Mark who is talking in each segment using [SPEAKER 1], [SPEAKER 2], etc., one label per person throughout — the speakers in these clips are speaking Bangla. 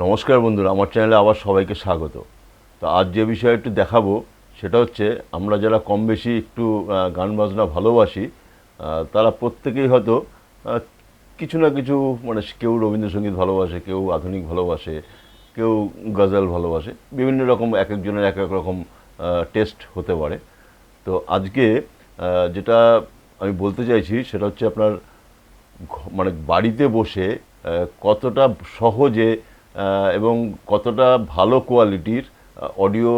[SPEAKER 1] নমস্কার বন্ধুরা, আমার চ্যানেলে আবার সবাইকে স্বাগত। তো আজ যে বিষয়ে একটু দেখাবো সেটা হচ্ছে, আমরা যারা কম বেশি একটু গান বাজনা ভালোবাসি, তারা প্রত্যেকেই হয়তো আহ, কিছু না কিছু, মানে কেউ রবীন্দ্রসঙ্গীত ভালোবাসে, কেউ আধুনিক ভালোবাসে, কেউ গজল ভালোবাসে। বিভিন্ন রকম এক একজনের এক এক রকম টেস্ট হতে পারে। তো আজকে যেটা আমি বলতে চাইছি সেটা হচ্ছে আপনার মানে বাড়িতে বসে কতটা সহজে এবং কতটা ভালো কোয়ালিটির অডিও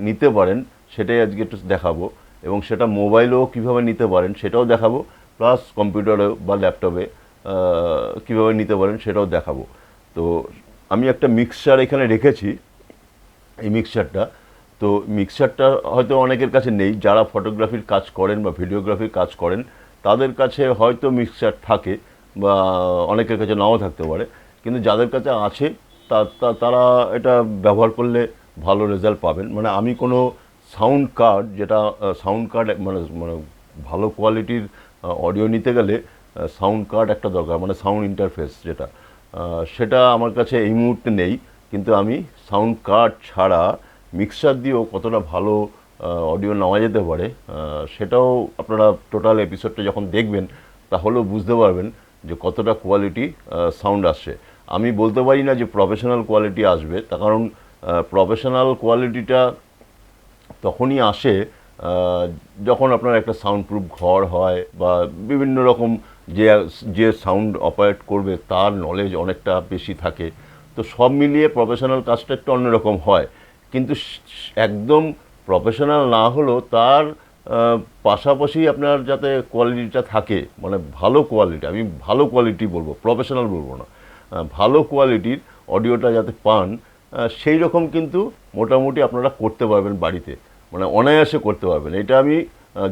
[SPEAKER 1] নিতে পারেন সেটাই আজকে একটু দেখাবো। এবং সেটা মোবাইলেও কীভাবে নিতে পারেন সেটাও দেখাবো, প্লাস কম্পিউটারে বা ল্যাপটপে কীভাবে নিতে পারেন সেটাও দেখাবো। তো আমি একটা মিক্সচার এখানে রেখেছি। এই মিক্সচারটা, তো মিক্সচারটা হয়তো অনেকের কাছে নেই। যারা ফটোগ্রাফির কাজ করেন বা ভিডিওগ্রাফির কাজ করেন তাদের কাছে হয়তো মিক্সচার থাকে, বা অনেকের কাছে নাও থাকতে পারে। কিন্তু যাদের কাছে আছে তারা এটা ব্যবহার করলে ভালো রেজাল্ট পাবেন। মানে আমি কোনো সাউন্ড কার্ড, যেটা সাউন্ড কার্ড মানে মানে ভালো কোয়ালিটির অডিও নিতে গেলে সাউন্ড কার্ড একটা দরকার, মানে সাউন্ড ইন্টারফেস যেটা, সেটা আমার কাছে এই মুহূর্তে নেই। কিন্তু আমি সাউন্ড কার্ড ছাড়া মিক্সার দিয়েও কতটা ভালো অডিও নেওয়া যেতে পারে, সেটাও আপনারা টোটাল এপিসোডটা যখন দেখবেন তাহলেও বুঝতে পারবেন যে কতটা কোয়ালিটি সাউন্ড আসছে। আমি বলতে পারি না যে প্রফেশনাল কোয়ালিটি আসবে, তার কারণ প্রফেশনাল কোয়ালিটিটা তখনই আসে যখন আপনার একটা সাউন্ড প্রুফ ঘর হয়, বা বিভিন্ন রকম যে যে সাউন্ড অপারেট করবে তার নলেজ অনেকটা বেশি থাকে। তো সব মিলিয়ে প্রফেশনাল কাজটা একটু অন্যরকম হয়। কিন্তু একদম প্রফেশনাল না হলেও তার পাশাপাশি আপনার যাতে কোয়ালিটিটা থাকে, মানে ভালো কোয়ালিটি, আমি ভালো কোয়ালিটি বলবো, প্রফেশনাল বলবো না, ভালো কোয়ালিটির অডিওটা যাতে পান, সেই রকম কিন্তু মোটামুটি আপনারা করতে পারবেন বাড়িতে, মানে অনায়াসে করতে পারবেন। এটা আমি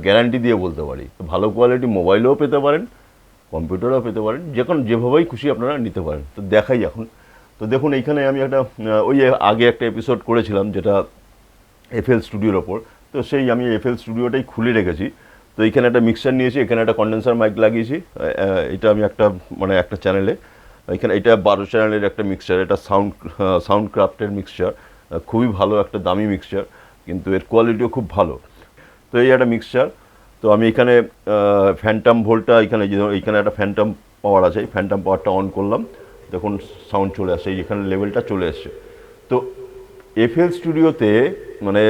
[SPEAKER 1] গ্যারান্টি দিয়ে বলতে পারি। ভালো কোয়ালিটি মোবাইলেও পেতে পারেন, কম্পিউটারেও পেতে পারেন, যেভাবেই খুশি আপনারা নিতে পারেন। তো দেখাই এখন। তো দেখুন, এইখানে আমি একটা ওই আগে একটা এপিসোড করেছিলাম যেটা এফএল স্টুডিওর ওপর। তো সেই আমি এফএল স্টুডিওটাই খুলে রেখেছি। তো এইখানে একটা মিক্সার নিয়েছি, এখানে একটা কন্ডেন্সার মাইক লাগিয়েছি। এটা আমি একটা মানে একটা চ্যানেলে, এখানে এটা 12 চ্যানেলের একটা মিক্সচার, এটা সাউন্ড ক্রাফটের মিক্সচার। খুবই ভালো একটা দামি মিক্সচার, কিন্তু এর কোয়ালিটিও খুব ভালো। তো এই একটা মিক্সচার। তো আমি এখানে ফ্যান্টাম ভোল্টটা, এইখানে একটা ফ্যান্টাম পাওয়ার আছে, এই ফ্যান্টাম পাওয়ারটা অন করলাম, দেখুন সাউন্ড চলে আসছে, এখানে লেভেলটা চলে এসছে। তো এফএল স্টুডিওতে মানে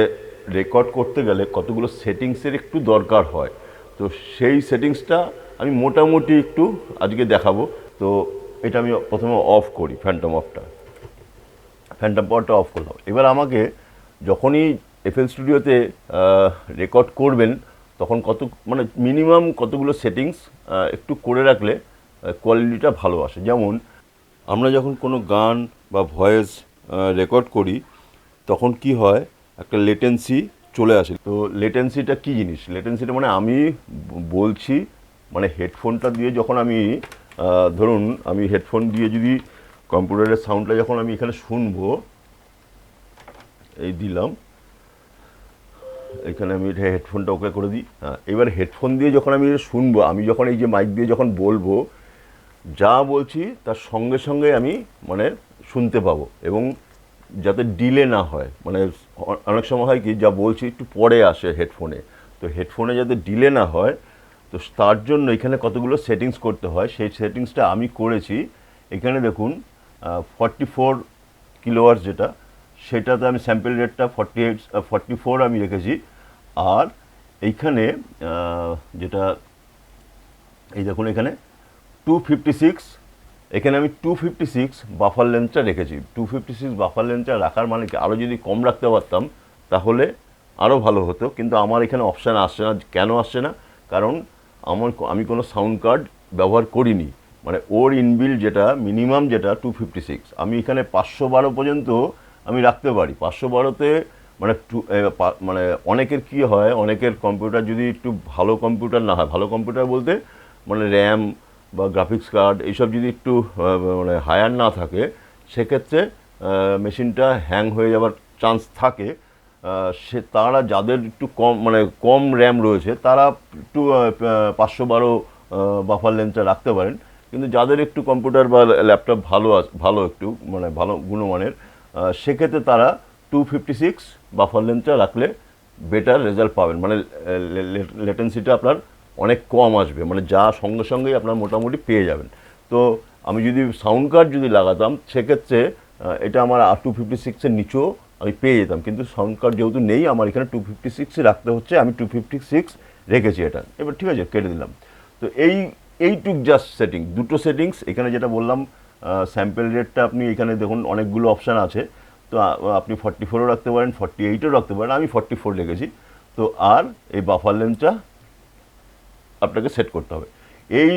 [SPEAKER 1] রেকর্ড করতে গেলে কতগুলো সেটিংসের একটু দরকার হয়। তো সেই সেটিংসটা আমি মোটামুটি একটু আজকে দেখাবো। তো এটা আমি প্রথমে অফ করি, ফ্যান্টম পাওয়ারটা অফ করলাম। এবার আমাকে যখনই এফএল স্টুডিওতে রেকর্ড করবেন তখন মানে মিনিমাম কতগুলো সেটিংস একটু করে রাখলে কোয়ালিটিটা ভালো আসে। যেমন আমরা যখন কোনো গান বা ভয়েস রেকর্ড করি তখন কি হয়, একটা লেটেন্সি চলে আসে। তো লেটেন্সিটা কী জিনিস? লেটেন্সিটা মানে আমি বলছি, মানে হেডফোনটা দিয়ে যখন আমি ধরুন আমি হেডফোন দিয়ে যদি কম্পিউটারের সাউন্ডটা যখন আমি এখানে শুনবো, এই দিলাম, এখানে আমি হেডফোনটা ওকে করে দিই। হ্যাঁ, এবার হেডফোন দিয়ে যখন আমি শুনবো, আমি যখন এই যে মাইক দিয়ে যখন বলবো, যা বলছি তার সঙ্গে সঙ্গে আমি মানে শুনতে পাবো, এবং যাতে ডিলে না হয়। মানে অনেক সময় হয় কি, যা বলছি একটু পরে আসে হেডফোনে, তো হেডফোনে যাতে ডিলে না হয়, তো তার জন্য এখানে কতগুলো সেটিংস করতে হয়। সেই সেটিংসটা আমি করেছি। এখানে দেখুন 44 কিলোওয়াটস যেটা, সেটাতে আমি স্যাম্পল রেটটা 44 আমি রেখেছি। আর এইখানে যেটা, এই দেখুন এখানে 256, এখানে আমি 256 বাফার লেন্থটা রেখেছি। 256 বাফার লেন্থটা রাখার মানে কি, আরও যদি কম রাখতে পারতাম তাহলে আরও ভালো হতো, কিন্তু আমার এখানে অপশান আসছে না। কেন আসছে না? কারণ আমি কোনো সাউন্ড কার্ড ব্যবহার করিনি। মানে ওর ইনবিল্ড যেটা মিনিমাম, যেটা 256, আমি এখানে 512 পর্যন্ত আমি রাখতে পারি। 512তে মানে মানে অনেকের কী হয়, অনেকের কম্পিউটার যদি একটু ভালো কম্পিউটার না হয়, ভালো কম্পিউটার বলতে মানে র্যাম বা গ্রাফিক্স কার্ড এইসব যদি একটু মানে হায়ার না থাকে, সেক্ষেত্রে মেশিনটা হ্যাং হয়ে যাওয়ার চান্স থাকে। তারা যাদের একটু কম মানে কম র্যাম রয়েছে তারা একটু 512 বাফার লেন্থটা রাখতে পারেন। কিন্তু যাদের একটু কম্পিউটার বা ল্যাপটপ ভালো একটু মানে ভালো গুণমানের, সেক্ষেত্রে তারা 256 বাফার লেন্থটা রাখলে বেটার রেজাল্ট পাবেন, মানে লেটেন্সিটা আপনার অনেক কম আসবে, মানে যা সঙ্গে সঙ্গেই আপনার মোটামুটি পেয়ে যাবেন। তো আমি যদি সাউন্ড কার্ড যদি লাগাতাম সেক্ষেত্রে এটা আমার 256-এর নিচেও আমি পেয়ে যেতাম, কিন্তু সাউন্ড কার্ড যেহেতু নেই আমার এখানে 256 রাখতে হচ্ছে, আমি 256 রেখেছি এটা। এবার ঠিক আছে, কেটে দিলাম। তো এইটুক জাস্ট সেটিং, দুটো সেটিংস এখানে যেটা বললাম। স্যাম্পল রেটটা আপনি এখানে দেখুন অনেকগুলো অপশান আছে, তো আপনি 44ও রাখতে পারেন, 48ও রাখতে পারেন, আমি 44 রেখেছি। তো আর এই বাফার লেন্থটা আপনাকে সেট করতে হবে। এই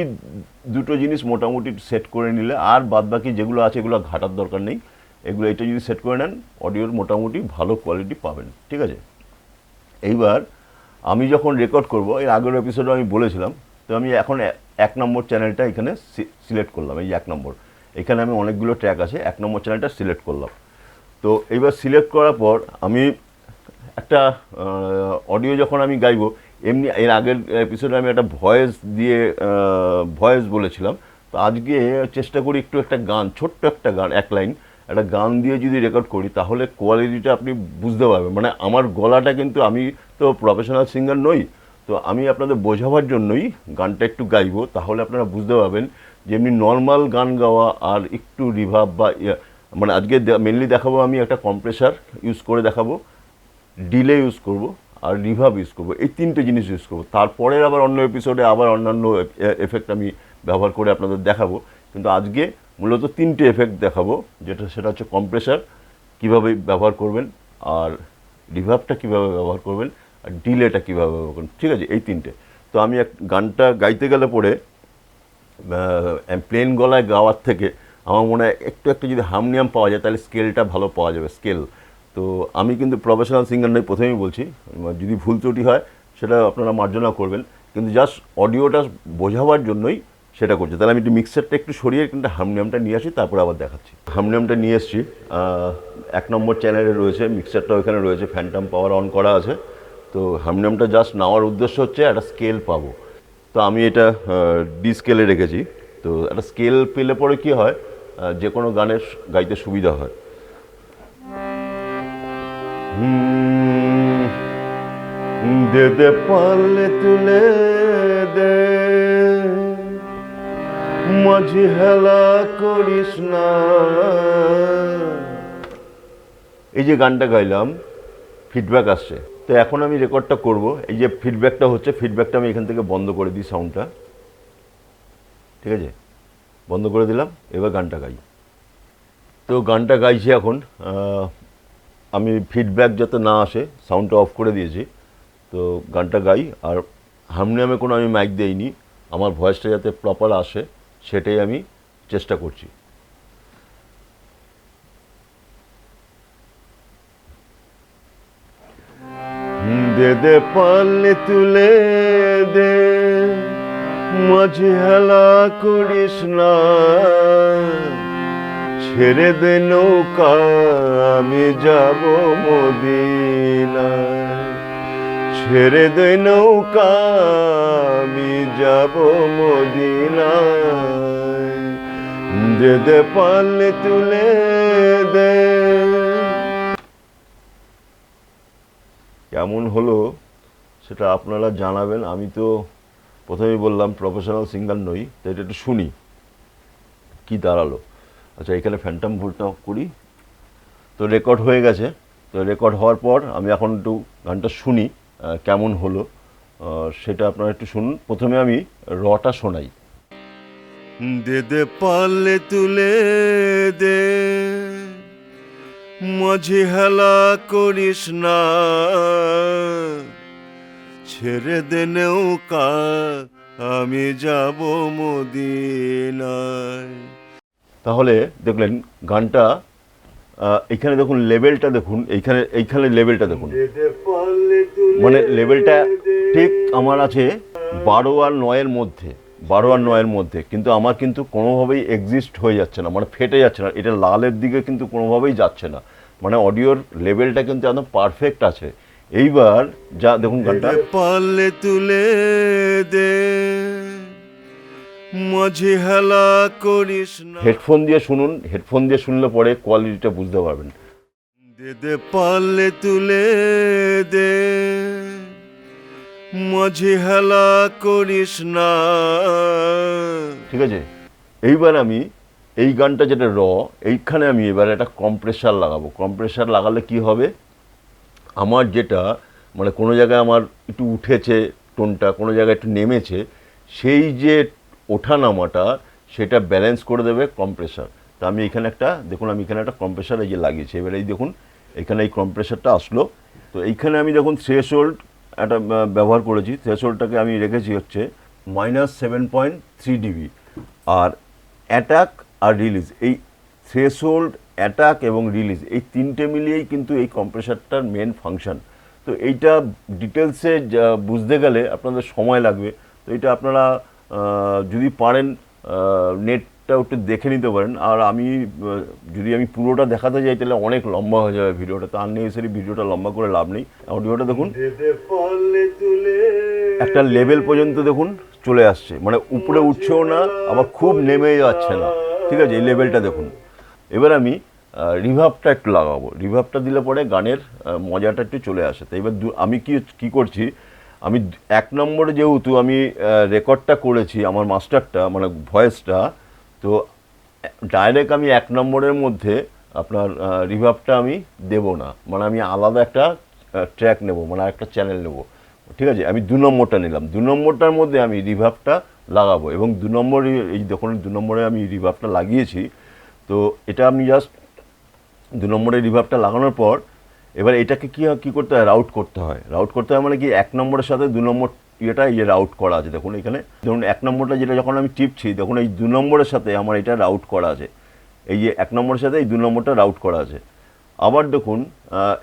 [SPEAKER 1] দুটো জিনিস মোটামুটি সেট করে নিলে আর বাদবাকি যেগুলো আছে এগুলো ঘাটার দরকার নেই, এগুলো এটা যদি সেট করে নেন অডিওর মোটামুটি ভালো কোয়ালিটি পাবেন, ঠিক আছে। এইবার আমি যখন রেকর্ড করব, এর আগের এপিসোডে আমি বলেছিলাম, তো আমি এখন 1 নম্বর চ্যানেলটা এখানে সিলেক্ট করলাম। এই 1 নম্বর, এখানে আমি অনেকগুলো ট্র্যাক আছে, 1 নম্বর চ্যানেলটা সিলেক্ট করলাম। তো এইবার সিলেক্ট করার পর আমি একটা অডিও যখন আমি গাইবো, এমনি এর আগের এপিসোডে আমি একটা ভয়েস দিয়ে ভয়েস বলেছিলাম, তো আজকে চেষ্টা করি একটু একটা গান, ছোট্ট একটা গান, 1 লাইন একটা গান দিয়ে যদি রেকর্ড করি তাহলে কোয়ালিটিটা আপনি বুঝতে পারবেন। মানে আমার গলাটা কিন্তু, আমি তো প্রফেশনাল সিঙ্গার নই, তো আমি আপনাদের বোঝাবার জন্যই গানটা একটু গাইবো, তাহলে আপনারা বুঝতে পারবেন যে এমনি নর্মাল গান গাওয়া আর একটু রিভার্ব বা মানে আজকে মেনলি দেখাবো আমি একটা কম্প্রেসার ইউজ করে দেখাবো, ডিলে ইউজ করব আর রিভার্ব ইউজ করব, এই 3টে জিনিস ইউজ করব। তারপরে আবার অন্য এপিসোডে আবার অন্যান্য এফেক্ট আমি ব্যবহার করে আপনাদের দেখাবো, কিন্তু আজকে মূলত 3টে এফেক্ট দেখাবো, সেটা হচ্ছে কম্প্রেসার কীভাবে ব্যবহার করবেন, আর রিভার্বটা কীভাবে ব্যবহার করবেন, আর ডিলেটা কীভাবে ব্যবহার করবেন, ঠিক আছে, এই 3টে। তো আমি গানটা গাইতে গেলে পরে প্লেন গলায় গাওয়ার থেকে আমার মনে হয় একটু একটু যদি হারমোনিয়াম পাওয়া যায় তাহলে স্কেলটা ভালো পাওয়া যাবে, স্কেল। তো আমি কিন্তু প্রফেশনাল সিঙ্গার নই, প্রথমেই বলছি, যদি ভুল ত্রুটি হয় সেটা আপনারা মার্জনা করবেন, কিন্তু জাস্ট অডিওটা বোঝাবার জন্যই সেটা করছি। তাহলে আমি একটু মিক্সারটা একটু সরিয়ে কিন্তু হারমোনিয়ামটা নিয়ে আসি, তারপরে আবার দেখাচ্ছি। হারমোনিয়ামটা নিয়ে এসেছি, 1 নম্বর চ্যানেলে রয়েছে, মিক্সারটাও এখানে রয়েছে, ফ্যান্টাম পাওয়ার অন করা আছে। তো হারমোনিয়ামটা জাস্ট নেওয়ার উদ্দেশ্য হচ্ছে একটা স্কেল পাবো। তো আমি এটা ডি স্কেলে রেখেছি। তো একটা স্কেল পেলে পরে কী হয়, যে কোনো গানের গাইতে সুবিধা হয়। দে দে পারলে তুলে দে, মাঝি হেলা করিস না। এই যে গানটা গাইলাম, ফিডব্যাক আসছে, তো এখন আমি রেকর্ডটা করব। এই যে ফিডব্যাকটা হচ্ছে, ফিডব্যাকটা আমি এখান থেকে বন্ধ করে দিই সাউন্ডটা, ঠিক আছে, বন্ধ করে দিলাম। এবার গানটা গাই। তো গানটা গাইছি এখন, আমি ফিডব্যাক যাতে না আসে সাউন্ডটা অফ করে দিয়েছি। তো গানটা গাই, আর হারমোনিয়ামে কোনো আমি মাইক দেইনি, আমার ভয়েসটা যাতে প্রপার আসে সেটাই আমি চেষ্টা করছি। দে দে পারলে তুলে দে, মাঝি হেলা করিস না, ছেড়ে দে নৌকা আমি যাব মদিনায়, ছেড়ে দে নৌকা আমি যাব মদিনায়, দে দে পারলে তুলে দে। কেমন হলো সেটা আপনারা জানাবেন। আমি তো প্রথমেই বললাম প্রফেশনাল সিঙ্গার নই, তো এটা একটু শুনি কি দাঁড়ালো। আচ্ছা, এখানে ফ্যান্টাম ভোল্টটা অফ করি। তো রেকর্ড হয়ে গেছে। তো রেকর্ড হওয়ার পর আমি এখন একটু গানটা শুনি কেমন হলো, সেটা আপনারা একটু শুনুন। প্রথমে আমি রটা শোনাই। দে দে পারলে তুলে দে, মাঝি হেলা করিস না, ছেড়ে দে নৌকা আমি যাব মদিনায়। তাহলে দেখলেন গানটা, এখানে দেখুন লেভেলটা দেখুন, এইখানে লেভেলটা দেখুন, মানে লেভেলটা ঠিক আমার আছে 12 আর 9-এর মধ্যে, 12 আর 9-এর মধ্যে, কিন্তু আমার কিন্তু কোনোভাবেই এক্সিস্ট হয়ে যাচ্ছে না, মানে ফেটে যাচ্ছে না, এটা লালের দিকে কিন্তু কোনোভাবেই যাচ্ছে না, মানে অডিওর লেভেলটা কিন্তু একদম পারফেক্ট আছে। এইবার যা দেখুন গানটা, পারলে তুলে দে,
[SPEAKER 2] মাঝে হেলা করিস না।
[SPEAKER 1] হেডফোন দিয়ে শুনুন, হেডফোন দিয়ে শুনলে পরে কোয়ালিটিটা বুঝতে পারবেন।
[SPEAKER 2] দে দে পারলে তুলে দে, মাঝে হেলা করিস না।
[SPEAKER 1] ঠিক আছে, এইবার আমি এই গানটা যেটা এইখানে আমি এবার একটা কম্প্রেসার লাগাবো। কম্প্রেসার লাগালে কি হবে, আমার যেটা মানে কোনো জায়গায় আমার একটু উঠেছে টোনটা, কোনো জায়গায় একটু নেমেছে, সেই যে ওঠা নামাটা সেটা ব্যালেন্স করে দেবে কম্প্রেসার। তা আমি এখানে একটা দেখুন, আমি এখানে একটা কম্প্রেসার এই যে লাগিয়েছি। এবার এই দেখুন এখানে এই কম্প্রেসারটা আসলো। তো এইখানে আমি দেখুন থ্রেশহোল্ড একটা ব্যবহার করেছি। থ্রেশহোল্ডটাকে আমি রেখেছি হচ্ছে -7.3 ডিবি। আর অ্যাটাক আর রিলিজ, এই থ্রেশহোল্ড, অ্যাটাক এবং রিলিজ, এই তিনটে মিলিয়েই কিন্তু এই কম্প্রেসারটার মেন ফাংশন। তো এইটা ডিটেলসে বুঝতে গেলে আপনাদের সময় লাগবে। তো এটা আপনারা যদি পারেন নেটটা একটু দেখে নিতে পারেন। আর আমি যদি আমি পুরোটা দেখাতে যাই তাহলে অনেক লম্বা হয়ে যাবে ভিডিওটা, তো আননেসেসারি ভিডিওটা লম্বা করে লাভ নেই। অডিওটা দেখুন, একটা লেভেল পর্যন্ত দেখুন চলে আসছে, মানে উপরে উঠছেও না আবার খুব নেমে যাচ্ছে না। ঠিক আছে, এই লেভেলটা দেখুন। এবার আমি রিভাবটা একটু লাগাবো। রিভাবটা দিলে পরে গানের মজাটা একটু চলে আসে। তো এবার আমি কি করছি, আমি 1 নম্বরে যেহেতু আমি রেকর্ডটা করেছি আমার মাস্টারটা মানে ভয়েসটা, তো ডাইরেক্ট আমি 1 নম্বরের মধ্যে আপনার রিভাবটা আমি দেব না, মানে আমি আলাদা একটা ট্র্যাক নেব, মানে একটা চ্যানেল নেব। ঠিক আছে, আমি 2 নম্বরটা নিলাম। 2 নম্বরটার মধ্যে আমি রিভাবটা লাগাবো এবং 2 নম্বর, এই দেখুন 2 নম্বরে আমি রিভাবটা লাগিয়েছি। তো এটা আমি জাস্ট 2 নম্বরে রিভাবটা লাগানোর পর এবার এটাকে কী করতে হয়, রাউট করতে হয়। রাউট করতে হয় মানে কি, 1 নম্বরের সাথে 2 নম্বর এটা রাউট করা আছে। দেখুন এখানে ধরুন 1 নম্বরটা যেটা যখন আমি টিপছি, দেখুন এই 2 নম্বরের সাথে আমার এটা রাউট করা আছে। এই যে 1 নম্বরের সাথে এই 2 নম্বরটা রাউট করা আছে। আবার দেখুন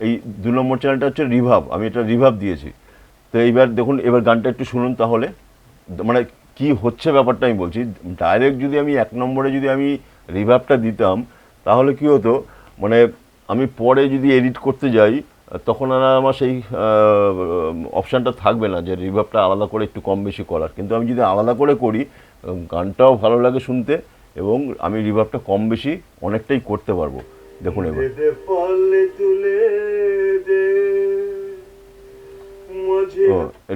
[SPEAKER 1] এই 2 নম্বর চ্যানেলটা হচ্ছে রিভাব, আমি এটা রিভাব দিয়েছি। তো এইবার দেখুন, এবার গানটা একটু শুনুন তাহলে, মানে কি হচ্ছে ব্যাপারটা আমি বলছি। ডাইরেক্ট যদি আমি 1 নম্বরে যদি আমি রিভাবটা দিতাম তাহলে কি হতো, মানে আমি পরে যদি এডিট করতে যাই তখন আর আমার সেই অপশানটা থাকবে না যে রিভাবটা আলাদা করে একটু কম বেশি করার। কিন্তু আমি যদি আলাদা করে করি গানটাও ভালো লাগে শুনতে এবং আমি রিভাবটা কম বেশি অনেকটাই করতে পারবো। দেখুন এবার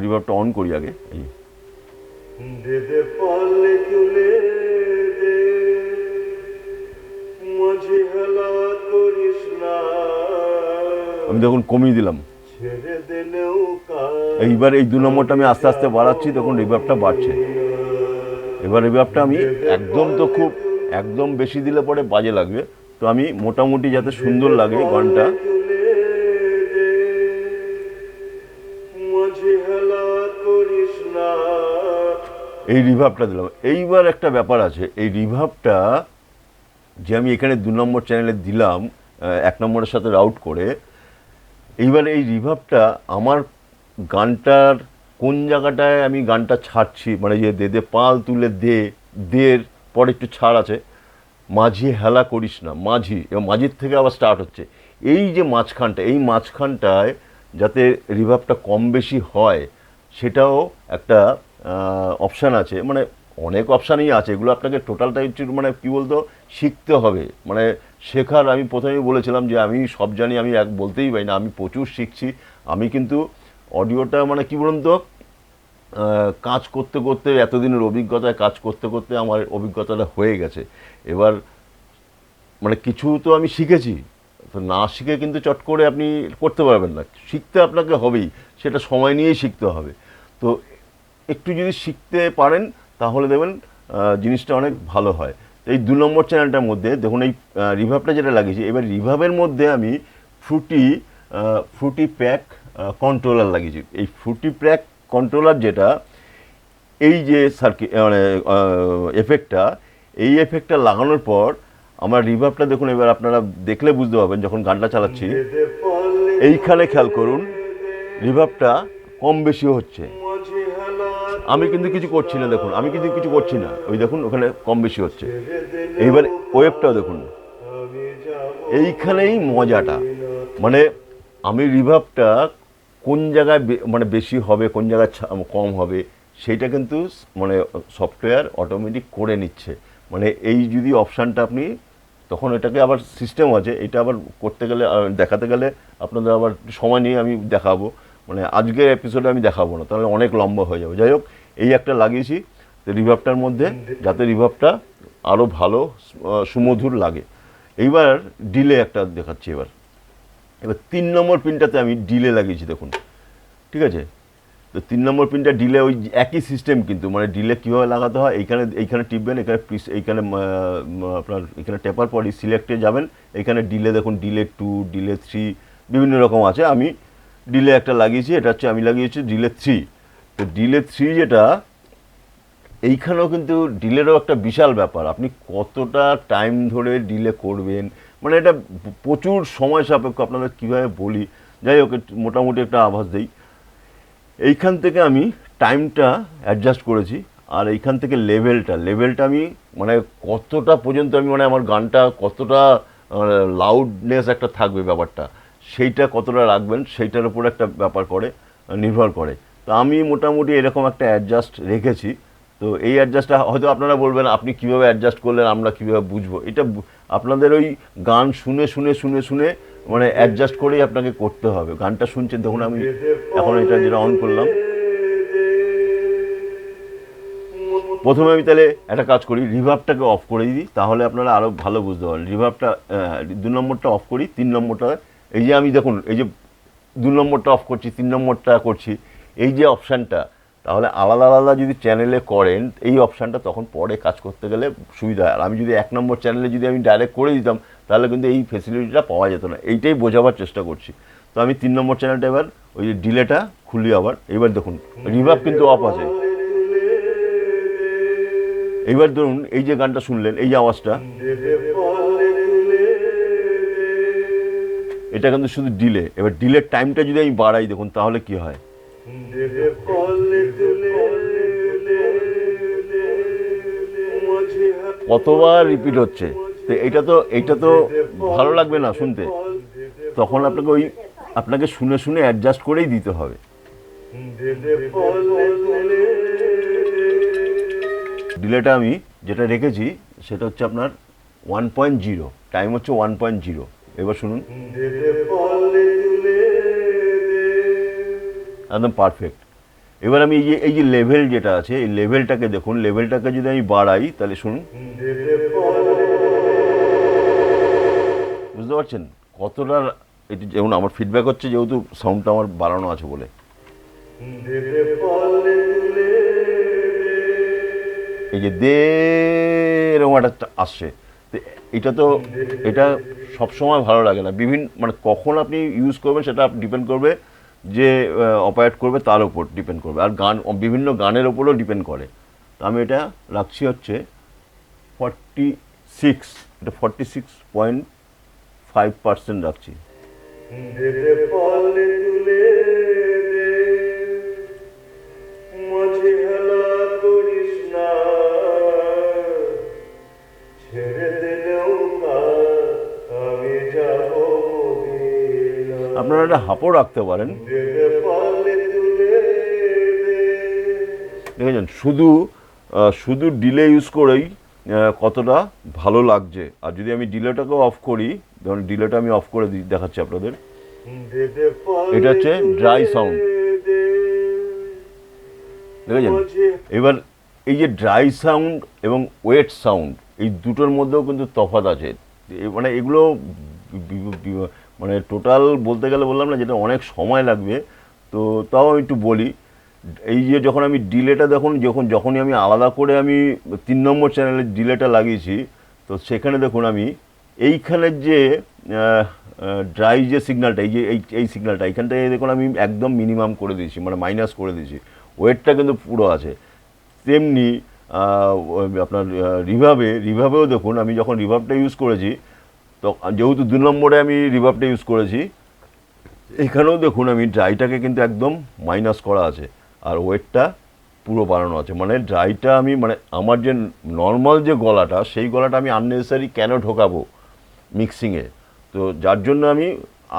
[SPEAKER 1] রিভাবটা অন করি আগে। এই আমি দেখুন কমিয়ে দিলাম। এইবার এই 2 নম্বরটা আমি আস্তে আস্তে বাড়াচ্ছি, তখন রিভাবটা বাড়ছে। এবার রিভাবটা আমি একদম, তো খুব একদম বেশি দিলে পরে বাজে লাগবে। তো আমি মোটামুটি যাতে সুন্দর লাগে গানটা, এই রিভাবটা দিলাম। এইবার একটা ব্যাপার আছে, এই রিভাবটা যে আমি এখানে 2 নম্বর চ্যানেলে দিলাম 1 নম্বরের সাথে রাউট করে, এইবার এই রিভাবটা আমার গানটার কোন জায়গাটায় আমি গানটা ছাড়ছি, মানে যে দে দে পাল তুলে দে, দের পরে একটু ছাড় আছে, মাঝি হেলা করিস না, মাঝি এবং মাঝির থেকে আবার স্টার্ট হচ্ছে, এই যে মাঝখানটা, এই মাঝখানটায় যাতে রিভাবটা কম বেশি হয় সেটাও একটা অপশান আছে। মানে অনেক অপশানই আছে, এগুলো আপনাকে টোটালটা একটু মানে কী বলতো শিখতে হবে। মানে শেখার, আমি প্রথমেই বলেছিলাম যে আমি সব জানি, আমি বলতেই পারি না, আমি প্রচুর শিখছি। আমি কিন্তু অডিওটা মানে কী বলুন তো, কাজ করতে করতে, এতদিনের অভিজ্ঞতায় কাজ করতে করতে আমার অভিজ্ঞতাটা হয়ে গেছে। এবার মানে কিছু তো আমি শিখেছি, তো না শিখে কিন্তু চট করে আপনি করতে পারবেন না, শিখতে আপনাকে হবেই, সেটা সময় নিয়েই শিখতে হবে। তো একটু যদি শিখতে পারেন তাহলে দেখবেন জিনিসটা অনেক ভালো হয়। এই 2 নম্বর চ্যানেলটার মধ্যে দেখুন এই রিভাবটা যেটা লাগিয়েছি, এবার রিভাবের মধ্যে আমি ফ্রুটি প্যাক কন্ট্রোলার লাগিয়েছি। এই ফ্রুটি প্যাক কন্ট্রোলার যেটা, এই যে মানে এফেক্টটা, এই এফেক্টটা লাগানোর পর আমার রিভাবটা দেখুন, এবার আপনারা দেখলে বুঝতে পারবেন যখন গানটা চালাচ্ছি, এইখানে খেয়াল করুন রিভাবটা কম বেশি হচ্ছে। আমি কিন্তু কিছু করছি না, দেখুন আমি কিন্তু কিছু করছি না, ওই দেখুন ওখানে কম বেশি হচ্ছে। এইবার ওয়েভটাও দেখুন, এইখানেই মজাটা, মানে আমি রিভাবটা কোন জায়গায় মানে বেশি হবে, কোন জায়গায় কম হবে, সেইটা কিন্তু মানে সফটওয়্যার অটোমেটিক করে নিচ্ছে। মানে এই যদি অপশানটা আপনি তখন এটাকে আবার সিস্টেম আছে, এটা আবার করতে গেলে দেখাতে গেলে আপনাদের আবার সময় নিয়ে আমি দেখাবো, মানে আজকের এপিসোডে আমি দেখাবো না, তাহলে অনেক লম্বা হয়ে যাবে। যাই হোক, এই একটা লাগিয়েছি রিভার্বটার মধ্যে, যাতে রিভার্বটা আরও ভালো সুমধুর লাগে। এইবার ডিলে একটা দেখাচ্ছি। এবার 3 নম্বর পিনটাতে আমি ডিলে লাগিয়েছি, দেখুন, ঠিক আছে। তো 3 নম্বর পিনটা ডিলে, ওই একই সিস্টেম কিন্তু, মানে ডিলে কীভাবে লাগাতে হয়, এইখানে টিপবেন, এইখানে আপনার এখানে টেপার পরই সিলেক্টে যাবেন, এইখানে ডিলে দেখুন, ডিলে 2, ডিলে 3 বিভিন্ন রকম আছে। আমি ডিলে একটা লাগিয়েছি, এটা হচ্ছে আমি লাগিয়েছি ডিলে 3। তো ডিলে 3 যেটা, এইখানেও কিন্তু ডিলেরও একটা বিশাল ব্যাপার, আপনি কতটা টাইম ধরে ডিলে করবেন, মানে এটা প্রচুর সময় সাপেক্ষ। আপনাদের কীভাবে বলি, যাই হোক মোটামুটি একটা আভাস দিই। এইখান থেকে আমি টাইমটা অ্যাডজাস্ট করেছি, আর এইখান থেকে লেভেলটা আমি মানে কতটা পর্যন্ত আমি, মানে আমার গানটা কতটা লাউডনেস একটা থাকবে ব্যাপারটা, সেইটা কতটা রাখবেন সেইটার উপর একটা ব্যাপার করে, নির্ভর করে। তো আমি মোটামুটি এরকম একটা অ্যাডজাস্ট রেখেছি। তো এই অ্যাডজাস্টটা হয়তো আপনারা বলবেন আপনি কীভাবে অ্যাডজাস্ট করলেন, আমরা কীভাবে বুঝবো, এটা আপনাদের ওই গান শুনে শুনে শুনে শুনে মানে অ্যাডজাস্ট করেই আপনাকে করতে হবে। গানটা শুনছেন, দেখুন আমি এখন এটা যেটা অন করলাম, প্রথমে আমি তাহলে একটা কাজ করি, রিভার্বটাকে অফ করে দিই, তাহলে আপনারা আরও ভালো বুঝতে পারেন। রিভার্বটা 2 নম্বরটা অফ করি, 3 নম্বরটা, এই যে আমি দেখুন, এই যে 2 নম্বরটা অফ করছি, 3 নম্বরটা করছি, এই যে অপশানটা, তাহলে আলাদা আলাদা যদি চ্যানেলে করেন এই অপশানটা তখন পরে কাজ করতে গেলে সুবিধা হয়। আর আমি যদি 1 নম্বর চ্যানেলে যদি আমি ডাইরেক্ট করে দিতাম, তাহলে কিন্তু এই ফেসিলিটিটা পাওয়া যেত না। এইটাই বোঝাবার চেষ্টা করছি। তো আমি 3 নম্বর চ্যানেলটা এবার ওই যে ডিলেটা খুলি আবার। এবার দেখুন রিভার্ব কিন্তু অফ আছে। এইবার ধরুন এই যে গানটা শুনলেন, এই যে আওয়াজটা, এটা কিন্তু শুধু ডিলে। এবার ডিলের টাইমটা যদি আমি বাড়াই, দেখুন তাহলে কি হয়, কতবার রিপিট হচ্ছে। তো এইটা তো ভালো লাগবে না শুনতে, তখন আপনাকে শুনে শুনে অ্যাডজাস্ট করেই দিতে হবে। ডিলেটা আমি যেটা রেখেছি সেটা হচ্ছে আপনার 1.0, টাইম হচ্ছে 1.0। এবার শুনুন, একদম পারফেক্ট। এবার আমি এই যে লেভেল যেটা আছে, এই লেভেলটাকে দেখুন, লেভেলটাকে যদি আমি বাড়াই তাহলে শুনুন, বুঝতে পারছেন কতটা এটি, যেমন আমার ফিডব্যাক হচ্ছে যেহেতু সাউন্ডটা আমার বাড়ানো আছে বলে। এই যে দে এরকম একটা আসছে, তো এটা সবসময় ভালো লাগে না, মানে কখন আপনি ইউজ করবেন সেটা ডিপেন্ড করবে, যে অপারেট করবে তার উপর ডিপেন্ড করবে, আর বিভিন্ন গানের ওপরও ডিপেন্ড করে। তো আমি এটা রাখছি হচ্ছে 46, এটা 46.5% রাখছি। আপনারা একটা হাপও রাখতে পারেন, দেখেছেন শুধু ডিলে ইউজ করেই কতটা ভালো লাগছে। আর যদি আমি ডিলেটাকেও অফ করি, ধরুন ডিলেটা আমি অফ করে দেখাচ্ছি আপনাদের, এটা হচ্ছে ড্রাই সাউন্ড, দেখেছেন। এবার এই যে ড্রাই সাউন্ড এবং ওয়েট সাউন্ড, এই দুটোর মধ্যেও কিন্তু তফাৎ আছে, মানে এগুলো মানে টোটাল বলতে গেলে বললাম না যেটা অনেক সময় লাগবে। তো তাও আমি একটু বলি, এই যে যখন আমি ডিলেটা দেখুন, যখনই আমি আলাদা করে আমি 3 নম্বর চ্যানেলে ডিলেটা লাগিয়েছি, তো সেখানে দেখুন আমি এইখানের যে ড্রাই যে সিগন্যালটা, এই সিগন্যালটা এইখানটায় দেখুন আমি একদম মিনিমাম করে দিয়েছি, মানে মাইনাস করে দিয়েছি, ওয়েটটা কিন্তু পুরো আছে। তেমনি আপনার রিভার্বেও দেখুন, আমি যখন রিভার্বটা ইউজ করেছি, তো যেহেতু 2 নম্বরে আমি রিভার্বটা ইউজ করেছি, এখানেও দেখুন আমি ড্রাইটাকে কিন্তু একদম মাইনাস করা আছে, আর ওয়েটটা পুরো বাড়ানো আছে। মানে ড্রাইটা আমি, মানে আমার যে নর্মাল যে গলাটা, সেই গলাটা আমি আননেসেসারি কেন ঢোকাবো মিক্সিংয়ে, তো যার জন্য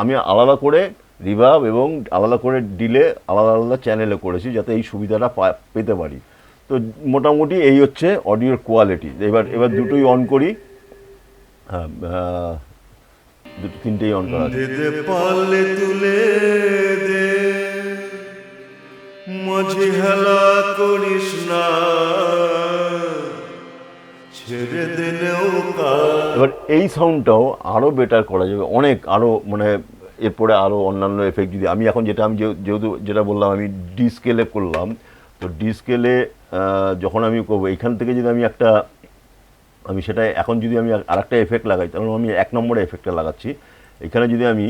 [SPEAKER 1] আমি আলাদা করে রিভার্ব এবং আলাদা করে ডিলে আলাদা আলাদা চ্যানেলে করেছি যাতে এই সুবিধাটা পেতে পারি। তো মোটামুটি এই হচ্ছে অডিওর কোয়ালিটি। এবার দুটোই অন করি। হ্যাঁ, দুটো তিনটেই অন করা আছে।
[SPEAKER 2] দে পারলে তুলে দে, মাঝে হেলা করিস না, ছেড়ে দে নৌকা।
[SPEAKER 1] এবার এই সাউন্ডটাও আরও বেটার করা যাবে, অনেক আরও মানে এরপরে আরও অন্যান্য এফেক্ট যদি আমি এখন যেটা আমি যেহেতু যেটা বললাম আমি ডি স্কেলে করলাম, তো ডি স্কেলে যখন আমি করবো এইখান থেকে যদি আমি সেটা এখন যদি আমি আর একটা এফেক্ট লাগাই, তাহলে আমি 1 নম্বরে এফেক্টটা লাগাচ্ছি। এখানে যদি আমি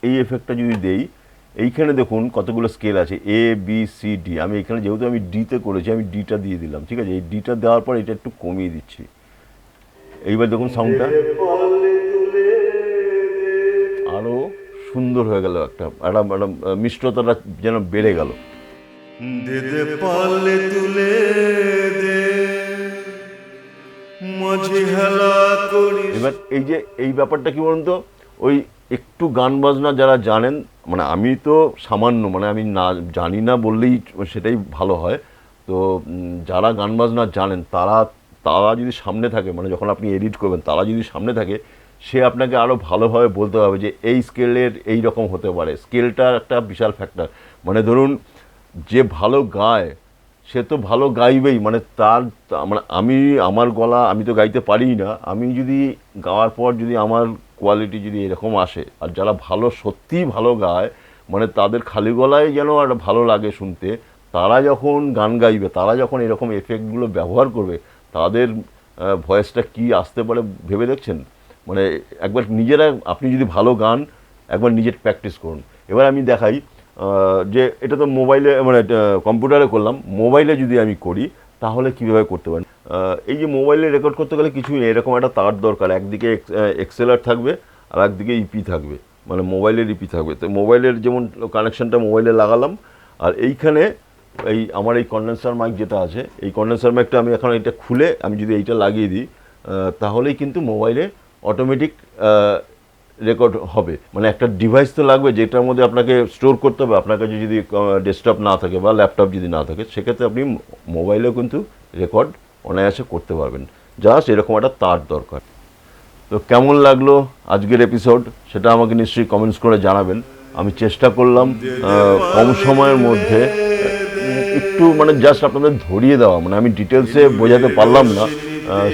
[SPEAKER 1] এই এফেক্টটা যদি দেই, এইখানে দেখুন কতগুলো স্কেল আছে এ বি সি ডি। আমি এখানে যেহেতু আমি ডিতে করেছি আমি ডিটা দিয়ে দিলাম, ঠিক আছে। এই ডিটা দেওয়ার পর এটা একটু কমিয়ে দিচ্ছি। এইবার দেখুন সাউন্ডটা আরও সুন্দর হয়ে গেল, একটা মিষ্টতাটা যেন বেড়ে গেল।
[SPEAKER 2] দে পারলে তুলে দে, মাঝে হেলা করিস।
[SPEAKER 1] এবার এই ব্যাপারটা কি বলুন তো, ওই একটু গান বাজনা যারা জানেন, মানে আমি তো সামান্য, মানে আমি না জানি না বললেই সেটাই ভালো হয়। তো যারা গান বাজনা জানেন তারা যদি সামনে থাকে, মানে যখন আপনি এডিট করবেন তারা যদি সামনে থাকে, সে আপনাকে আরও ভালোভাবে বলতে হবে যে এই স্কেলের এই রকম হতে পারে। স্কেলটা একটা বিশাল ফ্যাক্টর। মানে ধরুন যে ভালো গায় সে তো ভালো গাইবেই, মানে মানে আমার গলা আমি তো গাইতে পারিই না। আমি যদি গাওয়ার পর যদি আমার কোয়ালিটি যদি এরকম আসে, আর যারা ভালো সত্যিই ভালো গায়, মানে তাদের খালি গলায় যেন আর ভালো লাগে শুনতে, তারা যখন গান গাইবে, তারা যখন এরকম এফেক্টগুলো ব্যবহার করবে, তাদের ভয়েসটা কি আসতে পারে ভেবে দেখছেন? মানে একবার আপনি যদি ভালো গান একবার নিজের প্র্যাকটিস করুন। এবার আমি দেখাই যে এটা তো মোবাইলে মানে কম্পিউটারে করলাম, মোবাইলে যদি আমি করি তাহলে কীভাবে করতে পারি। এই যে মোবাইলে রেকর্ড করতে গেলে কিছুই নেই, এরকম একটা তার দরকার। একদিকে এক্সএলআর থাকবে আর একদিকে ইপি থাকবে, মানে মোবাইলের ইপি থাকবে। তো মোবাইলের যেমন কানেকশানটা মোবাইলে লাগালাম, আর এইখানে আমার এই কন্ডেন্সার মাইক যেটা আছে, এই কন্ডেন্সার মাইকটা আমি এখন এটা খুলে আমি যদি এইটা লাগিয়ে দিই, তাহলেই কিন্তু মোবাইলে অটোমেটিক রেকর্ড হবে। মানে একটা ডিভাইস তো লাগবে যেটার মধ্যে আপনাকে স্টোর করতে হবে। আপনার কাছে যদি ডেস্কটপ না থাকে বা ল্যাপটপ যদি না থাকে, সেক্ষেত্রে আপনি মোবাইলেও কিন্তু রেকর্ড অনায়াসে করতে পারবেন। জাস্ট এরকম একটা তার দরকার। তো কেমন লাগলো আজকের এপিসোড সেটা আমাকে নিশ্চয়ই কমেন্টস করে জানাবেন। আমি চেষ্টা করলাম কম সময়ের মধ্যে একটু মানে জাস্ট আপনাদের ধরিয়ে দেওয়া, মানে আমি ডিটেলসে বোঝাতে পারলাম না,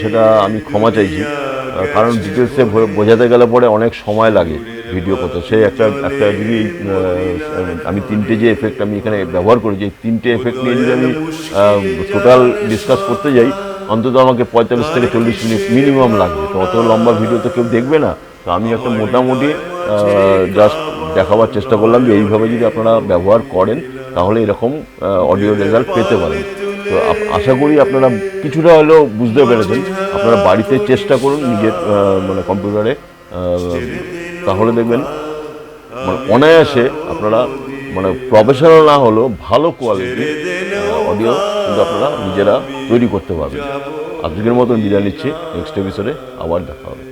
[SPEAKER 1] সেটা আমি ক্ষমা চাইছি। কারণ ডিটেলসে বোঝাতে গেলে পরে অনেক সময় লাগে ভিডিও করতে। সেই একটা যদি আমি 3টে যে এফেক্ট আমি এখানে ব্যবহার করেছি, এই 3টে এফেক্ট নিয়ে যদি আমি টোটাল ডিসকাস করতে যাই, অন্তত আমাকে 45 থেকে 40 মিনিট মিনিমাম লাগবে। তো অত লম্বা ভিডিও তো কেউ দেখবে না। তো আমি একটা মোটামুটি জাস্ট দেখাবার চেষ্টা করলাম যে এইভাবে যদি আপনারা ব্যবহার করেন তাহলে এরকম অডিও রেজাল্ট পেতে পারেন। তো আশা করি আপনারা কিছুটা হলেও বুঝতে পেরেছেন। আপনারা বাড়িতে চেষ্টা করুন নিজের মানে কম্পিউটারে, তাহলে দেখবেন মানে অনায়াসে আপনারা মানে প্রফেশনাল না হলেও ভালো কোয়ালিটির অডিও কিন্তু আপনারা নিজেরা তৈরি করতে পারবেন। আজকের মতো বিদায় নিচ্ছি, নেক্সট এপিসোডে আবার দেখা হবে।